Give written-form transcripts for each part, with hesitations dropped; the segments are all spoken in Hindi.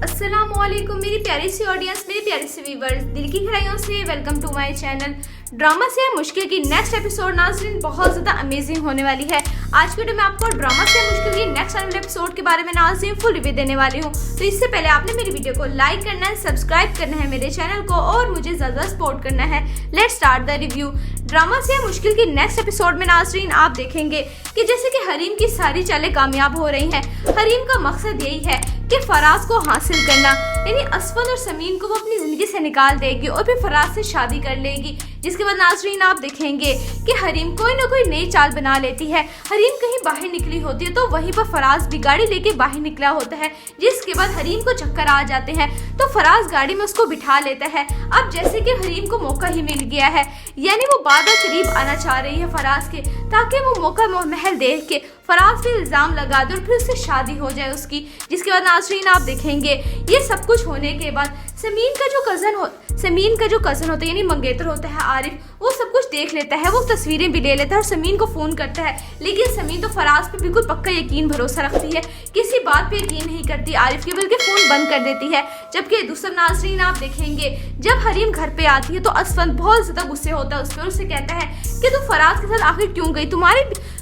अस्सलामुअलैकुम मेरी प्यारी सी ऑडियंस, मेरे प्यारे से व्यूवर्स, दिल की गहराइयों से welcome to my channel. Drama से मुश्किल की नेक्स्ट एपिसोड नाज़रीन बहुत ज़्यादा अमेजिंग होने वाली है। आज की वीडियो में आपको ड्रामा से मुश्किल की नेक्स्ट आने वाले एपिसोड के बारे में नाज़रीन फुल रिव्यू देने वाली हूँ। तो इससे पहले आपने मेरी वीडियो को लाइक करना है, सब्सक्राइब करना है मेरे चैनल को और मुझे ज़्यादा सपोर्ट करना है। Let's start the review. Drama से मुश्किल की नेक्स्ट एपिसोड में नाज़रीन आप देखेंगे कि जैसे कि हरीम की सारी चालें कामयाब हो रही हैं। हरीम का मकसद यही है कि फराज को हासिल करना, यानी असफल और समीन को वो अपनी जिंदगी से निकाल देगी और फिर फराज से शादी कर लेगी। जिसके बाद नाज़रीन आप देखेंगे कि हरीम कोई ना कोई नई चाल बना लेती है। हरीम कहीं बाहर निकली होती है तो वहीं पर फराज भी गाड़ी लेके बाहर निकला होता है। जिसके बाद हरीम को चक्कर आ जाते हैं तो फराज गाड़ी में उसको बिठा लेता है। अब जैसे कि हरीम को मौका ही मिल गया है, यानी वो बादा करीब आना चाह रही है फराज के, ताकि वो मौका महल देख के फराज पे इल्जाम लगा दे और फिर उससे शादी हो जाए उसकी। जिसके बाद नाज़रीन आप देखेंगे ये सब कुछ होने के बाद समीन का जो कज़न होता है यानी मंगेतर होता है आरिफ, वो सब कुछ देख लेता है, वो तस्वीरें भी ले लेता है और समीन को फ़ोन करता है। लेकिन समीन तो फराज पे बिल्कुल पक्का यकीन भरोसा रखती है, किसी बात पे यकीन नहीं करती आरिफ की, बल्कि फ़ोन बंद कर देती है। जबकि दूसरा नाज़रीन आप देखेंगे जब हरीम घर पे आती है तो असफल बहुत ज़्यादा गुस्से होता है उस पर, उससे कहता है कि तुम फराज के साथ आखिर क्यों गई,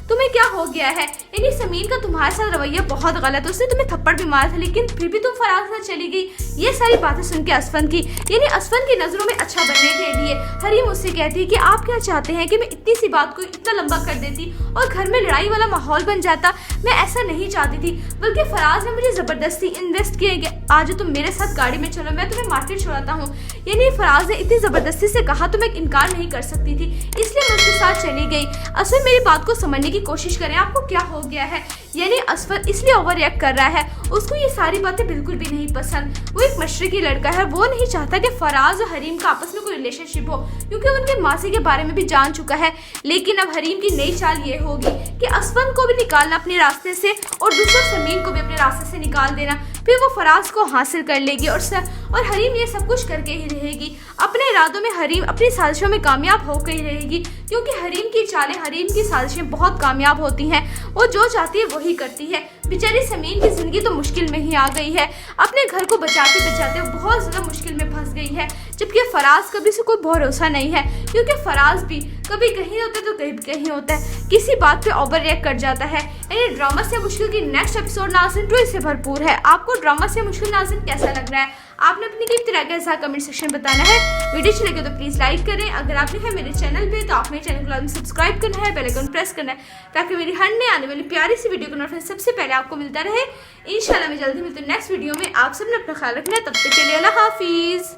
तुम्हें क्या हो गया है। यानी समीन का तुम्हारे साथ रवैया बहुत गलत है, उसने तुम्हें थप्पड़ भी मारा था लेकिन फिर भी तुम फराज के साथ चली गई। ये सारी बातें सुन के असफल की नज़रों में अच्छा बनने के लिए हरीम उससे कहती है कि आप क्या चाहते हैं कि मैं इतनी सी बात को इतना लंबा कर देती और घर में लड़ाई वाला माहौल बन जाता। मैं ऐसा नहीं चाहती थी, बल्कि फराज ने मुझे ज़बरदस्ती इन्वेस्ट किया, आज तुम मेरे साथ गाड़ी में चलो, मैं तुम्हें मार्केट छुड़ाता हूँ। यानी फराज ने इतनी ज़बरदस्ती से कहा तो मैं इनकार नहीं कर सकती थी, इसलिए मैं उसके साथ चली गई। असफल मेरी बात को समझने की कोशिश करें, आपको क्या हो गया है। यानी असफल इसलिए ओवर रिएक्ट कर रहा है, उसको ये सारी बातें बिल्कुल भी नहीं पसंद। वो एक मशरकी लड़का है, वो नहीं चाहता कि फराज और हरीम का आपस में कोई रिलेशनशिप हो, क्योंकि उनके मासी के बारे में भी जान चुका है। लेकिन अब हरीम की नई चाल ये होगी कि असफल को भी निकालना अपने रास्ते से और दूसरा समीन को भी अपने रास्ते से निकाल देना, फिर वो फराज को हासिल कर लेगी और हरीम ये सब कुछ करके ही रहेगी। अपने इरादों में हरीम अपनी साजिशों में कामयाब होकर ही रहेगी, क्योंकि हरीम की चालें, हरीम की साजिशें बहुत कामयाब होती हैं। वो जो चाहती है वही करती है। बेचारी समीन की जिंदगी तो मुश्किल में ही आ गई है, अपने घर को बचाते बचाते वो बहुत ज़्यादा मुश्किल में फंस गई है। जबकि फराज कभी से कोई भरोसा नहीं है, क्योंकि फराज भी कभी कहीं होता है तो कहीं होता है, किसी बात पे ओवर रिएक्ट कर जाता है। यानी ड्रामा से मुश्किल की नेक्स्ट एपिसोड नाज़रीन ट्विस्ट से भरपूर है। आपको ड्रामा से मुश्किल नाज़रीन कैसा लग रहा है, आपने अपनी किस तरह के साथ कमेंट सेक्शन बताना है। वीडियो अच्छी लगे तो प्लीज़ लाइक करें। अगर आप हैं मेरे चैनल पे तो आप मेरे चैनल को सब्सक्राइब करना है, बेल आइकन प्रेस करना है, ताकि मेरी हर नए आने वाली प्यारी सी वीडियो का नोटिफिकेशन सबसे पहले आपको मिलता रहे। इंशाल्लाह मैं जल्दी मिलती हूँ नेक्स्ट वीडियो में। आप सबने अपना ख्याल रखना है, तब तक के लिए अल्लाह हाफिज़।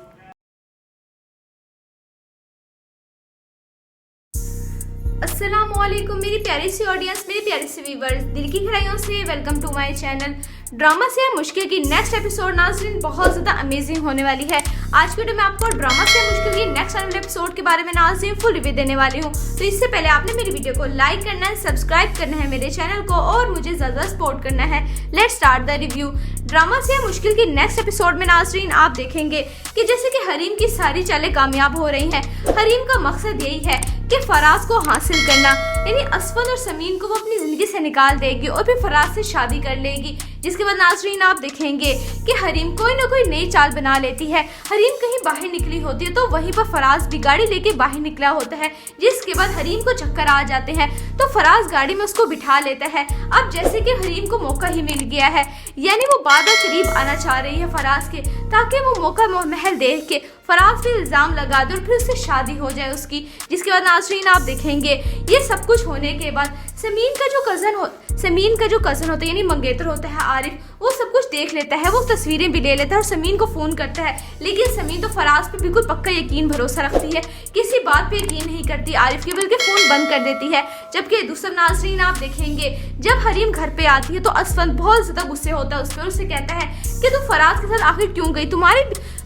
अस्सलामुअलैकुम मेरी प्यारी सी ऑडियंस, मेरे प्यारे से व्यूवर्स, दिल की गहराइयों से welcome to my channel. Drama से मुश्किल की नेक्स्ट एपिसोड नाज़रीन बहुत ज़्यादा अमेजिंग होने वाली है। आज की वीडियो में आपको ड्रामा से मुश्किल की नेक्स्ट आने वाले एपिसोड के बारे में नाज़रीन फुल रिव्यू देने वाली हूँ। तो इससे पहले आपने मेरी वीडियो को लाइक करना है, सब्सक्राइब करना है मेरे चैनल को और मुझे ज़्यादा सपोर्ट करना है। Let's start the review. Drama से मुश्किल की नेक्स्ट एपिसोड में नाज़रीन आप देखेंगे कि जैसे कि हरीम की सारी चालें कामयाब हो रही हैं। हरीम का मकसद यही है कि फराज को हासिल करना, यानी असफल और समीन को वो अपनी जिंदगी से निकाल देगी और फिर फराज से शादी कर लेगी। जिसके बाद नाज़रीन आप देखेंगे कि हरीम कोई ना कोई नई चाल बना लेती है। हरीम कहीं बाहर निकली होती है तो वहीं पर फराज भी गाड़ी लेके बाहर निकला होता है। जिसके बाद हरीम को चक्कर आ जाते हैं तो फराज गाड़ी में उसको बिठा लेता है। अब जैसे कि हरीम को मौका ही मिल गया है, यानी वो बादा करीब आना चाह रही है फराज के, ताकि वो मौका महल देख के फराज पे इल्जाम लगा दे और फिर उससे शादी हो जाए उसकी। जिसके बाद नाज़रीन आप देखेंगे ये सब कुछ होने के बाद समीन का जो कज़न होता है यानी मंगेतर होता है आरिफ, वो सब कुछ देख लेता है, वो तस्वीरें भी ले लेता है और समीन को फ़ोन करता है। लेकिन समीन तो फराज पे बिल्कुल पक्का यकीन भरोसा रखती है, किसी बात पे यकीन नहीं करती आरिफ की, बल्कि फ़ोन बंद कर देती है। जबकि दूसरा नाज़रीन आप देखेंगे जब हरीम घर पे आती है तो असफल बहुत ज़्यादा गुस्से होता है उस पर, उससे कहता है कि तुम फराज के साथ आखिर क्यों गई,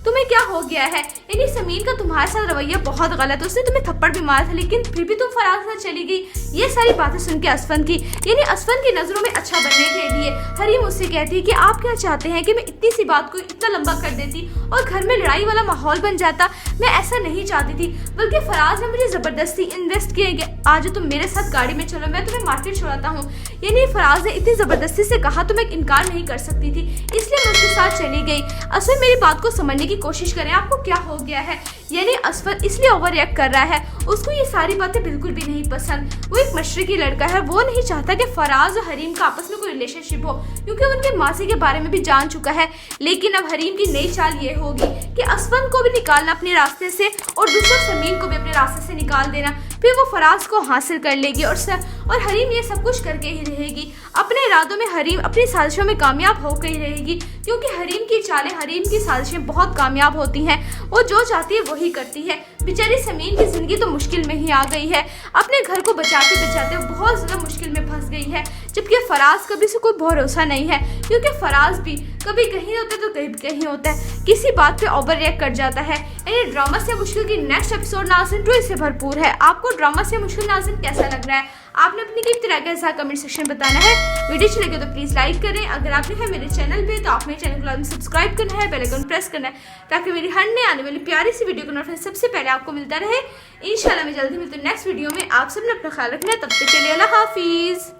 तुम्हें क्या हो गया है। यानी समीन का तुम्हारे साथ रवैया बहुत गलत है, उसने तुम्हें थप्पड़ भी मारा था लेकिन फिर भी तुम फराज के साथ चली गई। ये सारी बातें सुन के असफल की नज़रों में अच्छा बनने के लिए हरीम उससे कहती है कि आप क्या चाहते हैं कि मैं इतनी सी बात को इतना लंबा कर देती और घर में लड़ाई वाला माहौल बन जाता। मैं ऐसा नहीं चाहती थी, बल्कि फराज ने मुझे ज़बरदस्ती इन्वेस्ट किया, आज तुम मेरे साथ गाड़ी में चलो, मैं तुम्हें मार्केट छुड़ाता हूँ। यानी फराज ने इतनी ज़बरदस्ती से कहा तो मैं इनकार नहीं कर सकती थी, इसलिए मैं उसके साथ साथ चली गई। असफर मेरी बात को समझने की कोशिश करें, आपको क्या हो गया है। यानी असफर इसलिए ओवर रिएक्ट कर रहा है, उसको ये सारी बातें बिल्कुल भी नहीं पसंद। वो एक मशरकी लड़का है, वो नहीं चाहता कि फराज और हरीम का आपस में कोई रिलेशनशिप हो, क्योंकि उनके मासी के बारे में भी जान चुका है। लेकिन अब हरीम की नई चाल ये होगी कि असफर को भी निकालना अपने रास्ते से और दूसरा समीन को भी अपने रास्ते से निकाल देना, फिर वो फराज को हासिल कर लेगी और हरीम ये सब कुछ करके ही रहेगी। अपने इरादों में हरीम अपनी साजिशों में कामयाब होकर ही रहेगी, क्योंकि हरीम की चालें, हरीम की साजिशें बहुत कामयाब होती हैं। वो जो चाहती है वही करती है। बेचारी समीन की जिंदगी तो मुश्किल में ही आ गई है, अपने घर को बचाते बचाते वो बहुत ज़्यादा मुश्किल में फंस गई है। जबकि फराज कभी से कोई भरोसा नहीं है, क्योंकि फराज भी कभी कहीं होता है तो कहीं कहीं होता है, किसी बात पे ओवर रिएक्ट कर जाता है। यानी ड्रामा से मुश्किल की नेक्स्ट एपिसोड नाज़रीन ट्विस्ट से भरपूर है। आपको ड्रामा से मुश्किल नाज़रीन कैसा लग रहा है, आपने अपनी कीमती राय के साथ कमेंट सेक्शन में बताना है। वीडियो अच्छी लगे तो प्लीज़ लाइक करें। अगर आपने है मेरे चैनल पे तो आप मेरे चैनल को सब्सक्राइब करना है, बेल आइकन प्रेस करना है, ताकि मेरी हर नए आने वाली प्यारी सी वीडियो का नोटिफिकेशन सबसे पहले आपको मिलता रहे। इंशाल्लाह मैं जल्दी मिलती हूँ नेक्स्ट वीडियो में। आप सबने अपना ख्याल रखना है, तब तक के लिए अल्लाह हाफिज़।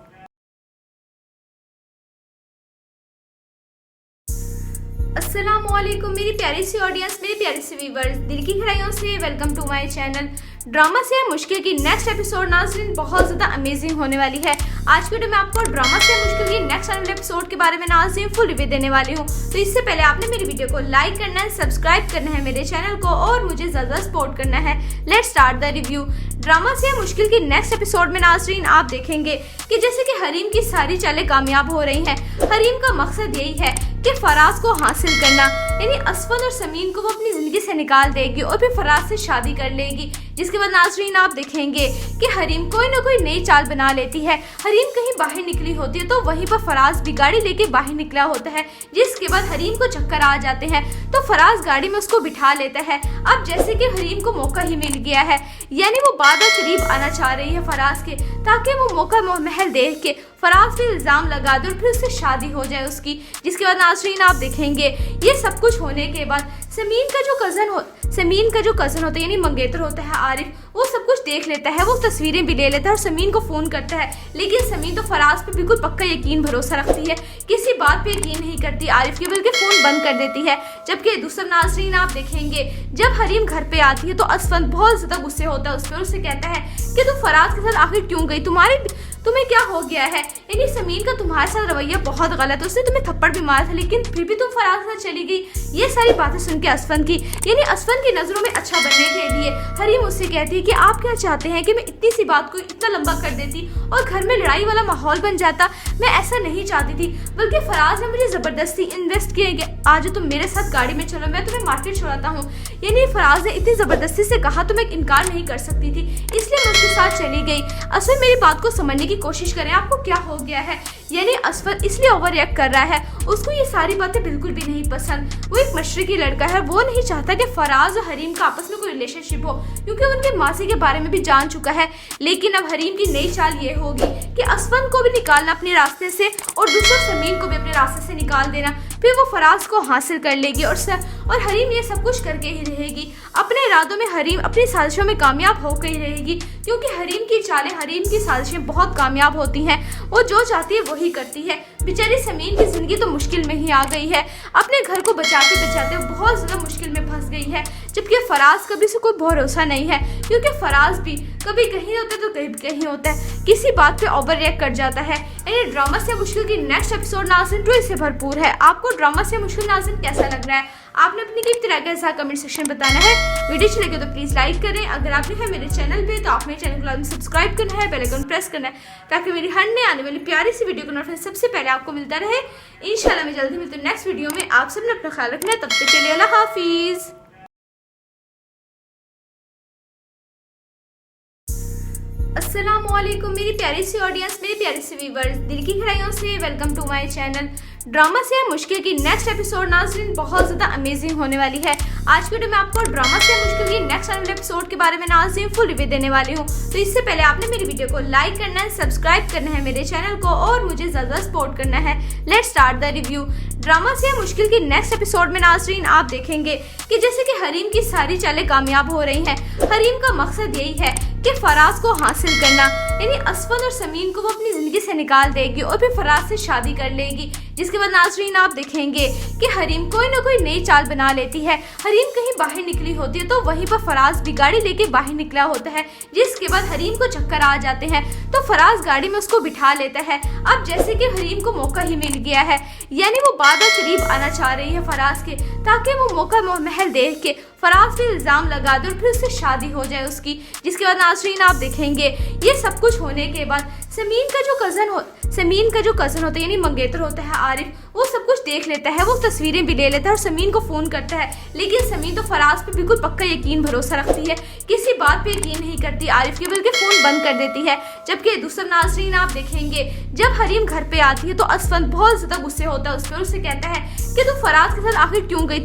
अस्सलामुअलैकुम मेरी प्यारी सी ऑडियंस, मेरे प्यारे से व्यूवर्स, दिल की गहराइयों से welcome to my channel. Drama से मुश्किल की नेक्स्ट एपिसोड नाज़रीन बहुत ज़्यादा अमेजिंग होने वाली है। आज की वीडियो में आपको ड्रामा से मुश्किल की नेक्स्ट आने वाले एपिसोड के बारे में नाज़रीन फुल रिव्यू देने वाली हूँ। तो इससे पहले आपने मेरी वीडियो को लाइक करना है, सब्सक्राइब करना है मेरे चैनल को और मुझे ज़्यादा सपोर्ट करना है। Let's start the review. Drama से मुश्किल की नेक्स्ट एपिसोड में नाज़रीन आप देखेंगे कि जैसे कि हरीम की सारी चालें कामयाब हो रही हैं। हरीम का मकसद यही है कि फराज को हासिल करना, यानी असफर और समीन को वो अपनी ज़िंदगी से निकाल देगी और फिर फराज से शादी कर लेगी। जिसके बाद नाज़रीन आप देखेंगे कि हरीम कोई ना कोई नई चाल बना लेती है। हरीम कहीं बाहर निकली होती है तो वहीं पर फराज भी गाड़ी लेके बाहर निकला होता है, जिसके बाद हरीम को चक्कर आ जाते हैं तो फराज गाड़ी में उसको बिठा लेता है। अब जैसे कि हरीम को मौका ही मिल गया है, यानी वो बादा करीब आना चाह रही है फराज के, ताकि वो मौका महल देख के फराज पे इल्ज़ाम लगा दे और फिर उससे शादी हो जाए उसकी। जिसके बाद नाज़रीन आप देखेंगे ये सब कुछ होने के बाद समीन का जो कज़न होता है यानी मंगेतर होता है आरिफ, वो सब कुछ देख लेता है, वो तस्वीरें भी ले लेता है और समीन को फ़ोन करता है। लेकिन समीन तो फराज पे बिल्कुल पक्का यकीन भरोसा रखती है, किसी बात पे यकीन नहीं करती आरिफ की, बल्कि फ़ोन बंद कर देती है। जबकि दूसरा नाज़रीन आप देखेंगे जब हरीम घर पे आती है तो असफर बहुत ज़्यादा गुस्से होता है उस पर, उससे कहता है कि तुम फराज के साथ आखिर क्यों गई, तुम्हें क्या हो गया है। यानी समीन का तुम्हारे साथ रवैया बहुत गलत है, उसने तुम्हें थप्पड़ भी मारा था लेकिन फिर भी तुम फराज के साथ चली गई। ये सारी बातें सुन के असफर की नज़रों में अच्छा बनने के लिए हरीम उससे कहती है कि आप क्या चाहते हैं कि मैं इतनी सी बात को इतना लंबा कर देती और घर में लड़ाई वाला माहौल बन जाता। मैं ऐसा नहीं चाहती थी, बल्कि फराज ने मुझे ज़बरदस्ती इन्वेस्ट किए कि आज तुम मेरे साथ गाड़ी में चलो, मैं तुम्हें मार्केट छुड़ाता हूँ। यानी फराज ने इतनी ज़बरदस्ती से कहा तो मैं इनकार नहीं कर सकती थी, इसलिए मैं उसके साथ चली गई। असफर मेरी बात को समझने की कोशिश करें, आपको क्या हो गया है। यानी असफर इसलिए ओवर रिएक्ट कर रहा है, उसको ये सारी बातें बिल्कुल भी नहीं पसंद। वो एक मशरकी लड़का है, वो नहीं चाहता कि फराज और हरीम का आपस में कोई रिलेशनशिप हो, क्योंकि उनके मासी के बारे में भी जान चुका है। लेकिन अब हरीम की नई चाल ये होगी कि असफर को भी निकालना अपने रास्ते से और दूसरा समीन को भी अपने रास्ते से निकाल देना, फिर वो फराज को हासिल कर लेगी और हरीम ये सब कुछ करके ही रहेगी। अपने इरादों में हरीम अपनी साजिशों में कामयाब होकर ही रहेगी, क्योंकि हरीम की चालें, हरीम की साजिशें बहुत कामयाब होती हैं। वो जो चाहती है वही करती है। बेचारी समीन की जिंदगी तो मुश्किल में ही आ गई है, अपने घर को बचाते बचाते वो बहुत ज़्यादा मुश्किल में फंस गई है। जबकि फराज कभी से कोई भरोसा नहीं है, क्योंकि फराज भी कभी कहीं होता है तो कहीं कहीं होता है, किसी बात पे ओवर रिएक्ट कर जाता है। यानी ड्रामा से मुश्किल की नेक्स्ट एपिसोड नाज़रीन ट्विस्ट से भरपूर है। आपको ड्रामा से मुश्किल नाज़रीन कैसा लग रहा है, आपने अपनी कीमती राय के साथ कमेंट सेक्शन में बताना है। वीडियो अच्छी लगे तो प्लीज़ लाइक करें। अगर आपने है मेरे चैनल पे तो आप मेरे चैनल को सब्सक्राइब करना है, बेल आइकन प्रेस करना है, ताकि मेरी हर नए आने वाली प्यारी सी वीडियो का नोटिफिकेशन सबसे पहले आपको मिलता रहे। इंशाल्लाह मैं जल्दी मिलती हूँ नेक्स्ट वीडियो में। आप सबने अपना ख्याल रखना है, तब तक के लिए अल्लाह हाफिज़। अस्सलामुअलैकुम मेरी प्यारी सी ऑडियंस, मेरे प्यारे से व्यूवर्स, दिल की गहराइयों से welcome to my channel. Drama से मुश्किल की नेक्स्ट एपिसोड नाज़रीन बहुत ज़्यादा अमेजिंग होने वाली है। आज की वीडियो में आपको ड्रामा से मुश्किल की नेक्स्ट आने वाले एपिसोड के बारे में नाज़रीन फुल रिव्यू देने वाली हूँ। तो इससे पहले आपने मेरी वीडियो को लाइक करना है, सब्सक्राइब करना है मेरे चैनल को और मुझे ज़्यादा सपोर्ट करना है। Let's start the review. Drama से मुश्किल की नेक्स्ट एपिसोड में नाज़रीन आप देखेंगे कि जैसे कि हरीम की सारी चालें कामयाब हो रही हैं। हरीम का मकसद यही है कि फराज को हासिल करना, यानी असफन और समीन को वो अपनी ज़िंदगी से निकाल देगी और फिर फराज से शादी कर लेगी। जिसके बाद नाज़रीन आप देखेंगे कि हरीम कोई ना कोई नई चाल बना लेती है। हरीम कहीं बाहर निकली होती है तो वहीं पर फराज भी गाड़ी लेके बाहर निकला होता है, जिसके बाद हरीम को चक्कर आ जाते हैं तो फराज गाड़ी में उसको बिठा लेता है। अब जैसे कि हरीम को मौका ही मिल गया है, यानी वो बादल करीब आना चाह रही है फराज के, ताकि वो मौका महल देख के फराज पे इल्ज़ाम लगा दे और फिर उससे शादी हो जाए उसकी। जिसके बाद नाज़रीन आप देखेंगे ये सब कुछ होने के बाद समीन का जो कज़न होता है यानी मंगेतर होता है आरिफ, वो सब कुछ देख लेता है, वो तस्वीरें भी ले लेता है और समीन को फ़ोन करता है। लेकिन समीन तो फराज पे बिल्कुल पक्का यकीन भरोसा रखती है, किसी बात पे यकीन नहीं करती आरिफ की, बल्कि फ़ोन बंद कर देती है। जबकि दूसरा नाज़रीन आप देखेंगे जब हरीम घर पे आती है तो असफन बहुत ज़्यादा गुस्से होता है उस पर, उससे कहता है कि तुम फराज के साथ आखिर क्यों गई,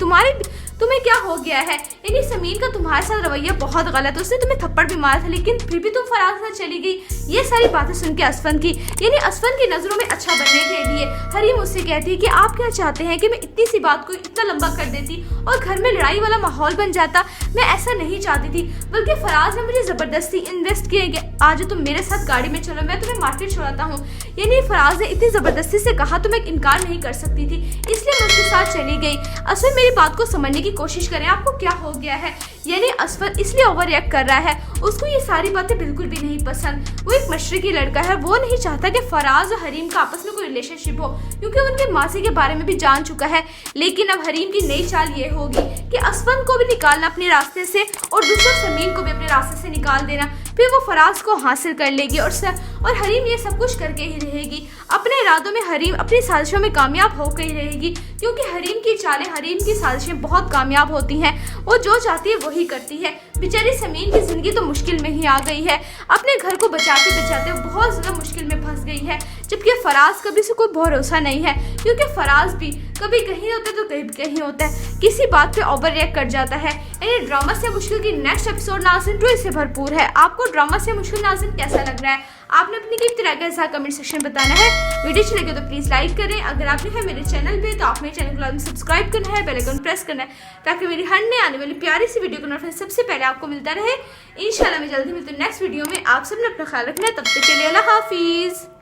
तुम्हें क्या हो गया है, यानी समीन का तुम्हारे साथ रवैया बहुत गलत है, उसने तुम्हें थप्पड़ भी मारा था लेकिन फिर भी तुम फराज के साथ चली गई। ये सारी बातें सुन के असफन की नज़रों में अच्छा बनने के लिए हरीम उससे कहती है कि आप क्या चाहते हैं कि मैं इतनी सी बात को इतना लंबा कर देती और घर में लड़ाई वाला माहौल बन जाता। मैं ऐसा नहीं चाहती थी, बल्कि फराज ने मुझे ज़बरदस्ती इन्वेस्ट किए, आज तुम मेरे साथ गाड़ी में चलो, मैं तुम्हें मार्केट छुड़ाता हूँ। यानी फराज ने इतनी ज़बरदस्ती से कहा तो मैं इनकार नहीं कर सकती थी, इसलिए मैं उसके साथ चली गई। असफन मेरी बात को समझने की कोशिश करें, आपको क्या हो गया है। यानी असफन इसलिए ओवर रिएक्ट कर रहा है, उसको ये सारी बातें बिल्कुल भी नहीं पसंद। वो एक मशरकी लड़का है, वो नहीं चाहता कि फराज और हरीम का आपस में कोई रिलेशनशिप हो, क्योंकि उनके मासी के बारे में भी जान चुका है। लेकिन अब हरीम की नई चाल ये होगी कि असफन को भी निकालना अपने रास्ते से और दूसरा समीन को भी अपने रास्ते से निकाल देना, फिर वो फराज को हासिल कर लेगी और हरीम ये सब कुछ करके ही रहेगी। अपने इरादों में हरीम अपनी साजिशों में कामयाब होकर ही रहेगी, क्योंकि हरीम की चालें, हरीम की साजिशें बहुत कामयाब होती हैं। वो जो चाहती है वही करती है। बेचारी समीन की जिंदगी तो मुश्किल में ही आ गई है, अपने घर को बचाते बचाते वो बहुत ज़्यादा मुश्किल में फंस गई है। जबकि फराज कभी से कोई भरोसा नहीं है, क्योंकि फराज भी कभी कहीं होता है तो कहीं कहीं होता है, किसी बात पे ओवर रिएक्ट कर जाता है। यानी ड्रामा से मुश्किल की नेक्स्ट एपिसोड नाज़रीन ट्विस्ट से भरपूर है। आपको ड्रामा से मुश्किल नाज़रीन कैसा लग रहा है, आपने अपनी कीमती राय के साथ कमेंट सेक्शन में बताना है। वीडियो अच्छी लगे तो प्लीज़ लाइक करें, अगर आप हैं मेरे चैनल पे तो आप मेरे चैनल को लाजमी सब्सक्राइब करना है, बेल आइकन प्रेस करना है, ताकि मेरी हर नई आने वाली प्यारी सी वीडियो का नोटिफिकेशन सबसे पहले आपको मिलता रहे। इंशाल्लाह मैं जल्दी मिलती हूँ नेक्स्ट वीडियो में। आप सबने अपना ख्याल रखना है, तब तक के लिए अल्लाह हाफिज़।